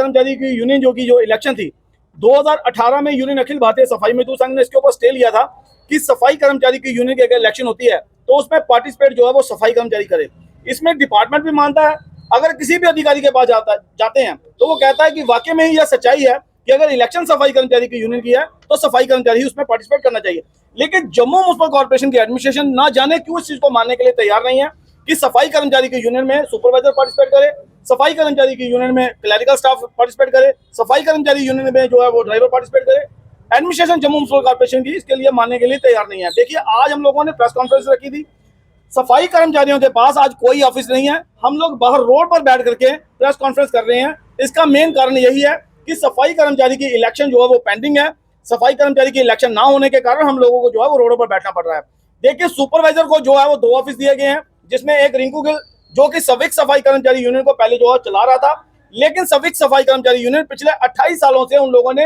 कर्मचारी की यूनियन जो इलेक्शन थी 2018 में, यूनियन अखिल भारतीय सफाई मजदूर संघ ने इसके ऊपर स्टे लिया था कि सफाई कर्मचारी की यूनियन की अगर इलेक्शन होती है तो उसमें पार्टिसिपेट जो है वो सफाई कर्मचारी करे। इसमें डिपार्टमेंट भी मानता है, अगर किसी भी अधिकारी के पास जाते हैं तो वो कहता है कि वाकई में ही यह सच्चाई है कि अगर इलेक्शन सफाई कर्मचारी की यूनियन की है तो सफाई कर्मचारी ही उसमें पार्टिसिपेट करना चाहिए। लेकिन जम्मू म्युनिसिपल कॉर्पोरेशन की एडमिनिस्ट्रेशन ना जाने क्यों इस चीज को मानने के लिए तैयार नहीं है कि सफाई कर्मचारी की यूनियन में सुपरवाइजर पार्टिसिपेट करे, सफाई कर्मचारी की यूनियन में क्लरिकल स्टाफ पार्टिसिपेट करे, सफाई कर्मचारी यूनियन में जो है वो ड्राइवर पार्टिसिपेट करे। एडमिनिस्ट्रेशन जम्मू म्युनिसिपल कॉर्पोरेशन की इसके लिए मानने के लिए तैयार नहीं है। देखिए, आज हम लोगों ने प्रेस कॉन्फ्रेंस रखी थी, सफाई कर्मचारियों के पास आज कोई ऑफिस नहीं है, हम लोग बाहर रोड पर बैठ करके प्रेस कॉन्फ्रेंस कर रहे हैं। इसका मेन कारण यही है कि सफाई कर्मचारी की इलेक्शन जो है वो पेंडिंग है। सफाई कर्मचारी की इलेक्शन ना होने के कारण हम लोगों को जो है वो रोडों पर बैठना पड़ रहा है। देखिए, सुपरवाइजर को जो है वो 2 ऑफिस दिए गए हैं, जिसमें एक रिंकू गिल जो कि सविक सफाई कर्मचारी यूनियन को पहले जो है चला रहा था, लेकिन सविक सफाई कर्मचारी यूनियन पिछले 28 सालों से उन लोगों ने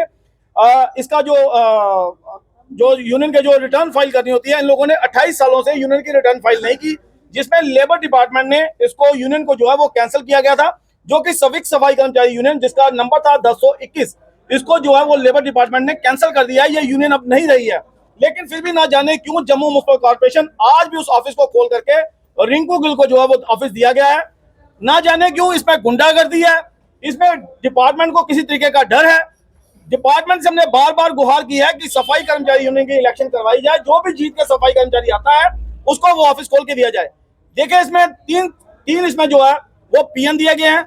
इसका जो यूनियन के जो रिटर्न फाइल करनी होती है, इन लोगों ने 28 सालों से यूनियन की रिटर्न फाइल नहीं की, जिसमें लेबर डिपार्टमेंट ने इसको यूनियन को जो है वो कैंसिल किया गया था। जो कि सविक सफाई कर्मचारी यूनियन जिसका नंबर था 1021, इसको जो है वो लेबर डिपार्टमेंट ने कैंसिल कर दिया है। ये यूनियन अब नहीं रही है। लेकिन फिर भी ना जाने क्यों जम्मू म्युनिसिपल कॉर्पोरेशन आज भी उस ऑफिस को खोल करके रिंकू गिल को जो है वो ऑफिस दिया गया है। ना जाने क्यों इसमें गुंडागर्दी है, इसमें डिपार्टमेंट को किसी तरीके का डर है। डिपार्टमेंट से हमने बार बार गुहार की है कि सफाई कर्मचारी यूनियन की इलेक्शन करवाई जाए, जो भी जीत के सफाई कर्मचारी आता है उसको वो ऑफिस खोल के दिया जाए। देखिए, इसमें तीन इसमें जो है वो पीएन दिए गए हैं।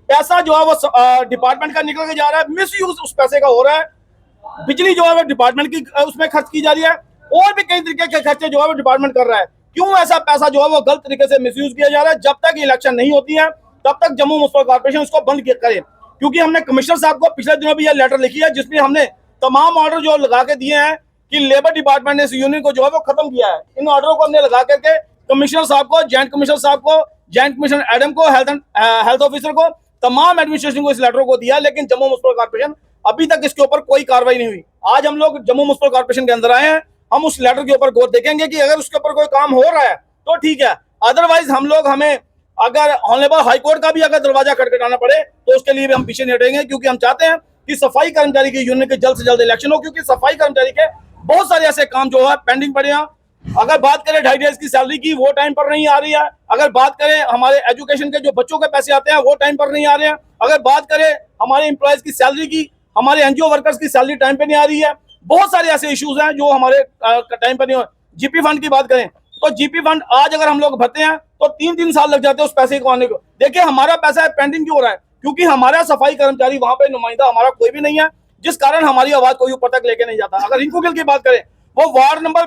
पैसा जो है वो डिपार्टमेंट का निकल के जा रहा है, मिस यूज उस पैसे का हो रहा है। बिजली जो है वो डिपार्टमेंट की उसमें खर्च की जा रही है, और भी कई तरीके के खर्चे जो है वो डिपार्टमेंट कर रहा है। क्यों ऐसा पैसा जो है वो गलत तरीके से मिसयूज किया जा रहा है? जब तक इलेक्शन नहीं होती है तब तक जम्मू म्युनिसिपल कॉर्पोरेशन उसको बंद करे। क्योंकि हमने कमिश्नर साहब को पिछले दिनों भी यह लेटर लिखी है, जिसमें हमने तमाम ऑर्डर जो लगा के दिए हैं कि लेबर डिपार्टमेंट ने इस यूनियन को जो है वो खत्म किया है। इन ऑर्डरों को हमने लगा करके कमिश्नर साहब को, जॉइंट कमिश्नर साहब को, जॉइंट कमिश्नर एडम को, हेल्थ ऑफिसर को, तमाम एडमिनिस्ट्रेशन को इस लेटर को दिया, लेकिन जम्मू म्युनिसिपल कॉर्पोरेशन अभी तक इसके ऊपर कोई कार्रवाई नहीं हुई। आज हम लोग जम्मू म्युनिसिपल कॉर्पोरेशन के अंदर आए हैं, हम उस लेटर के ऊपर गौर देखेंगे कि अगर उसके ऊपर कोई काम हो रहा है तो ठीक है, अदरवाइज हमें अगर ऑनरेबल हाईकोर्ट का भी अगर दरवाजा खटखटाना पड़े तो उसके लिए भी हम पीछे नहीं हटेंगे। क्योंकि हम चाहते हैं कि सफाई कर्मचारी की यूनियन के जल्द से जल्द इलेक्शन हो, क्योंकि सफाई कर्मचारी के बहुत सारे ऐसे काम जो है पेंडिंग पड़े हैं। अगर बात करें 2.5 डेज की सैलरी की, वो टाइम पर नहीं आ रही है। अगर बात करें हमारे एजुकेशन के जो बच्चों के पैसे आते हैं वो टाइम पर नहीं आ रहे हैं। अगर बात करें हमारे एम्प्लॉयज की सैलरी की, हमारे एनजीओ वर्कर्स की सैलरी टाइम पे नहीं आ रही है। बहुत सारे ऐसे इश्यूज हैं जो हमारे टाइम पर नहीं हो। जीपी फंड की बात करें तो जीपी फंड आज अगर हम लोग भरते हैं तो 3 साल लग जाते हैं उस पैसे को आने को। देखिए, हमारा पैसा है पेंडिंग क्यों हो रहा है? क्योंकि हमारा सफाई कर्मचारी वहां पे नुमाइंदा हमारा कोई भी नहीं है, जिस कारण हमारी आवाज कोई ऊपर तक लेके नहीं जाता। अगर रिंकू गिल की बात करें, वो वार्ड नंबर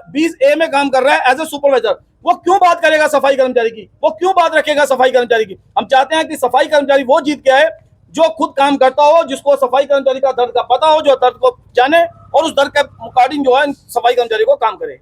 20A में काम कर रहा है एज ए सुपरवाइजर, वो क्यों बात करेगा सफाई कर्मचारी की? वो क्यों बात रखेगा सफाई कर्मचारी की? हम चाहते हैं कि सफाई कर्मचारी वो जीत के आए जो खुद काम करता हो, जिसको सफाई कर्मचारी का दर्द का पता हो, जो दर्द को जाने और उस दर्द के अकॉर्डिंग जो है सफाई कर्मचारी को काम करे।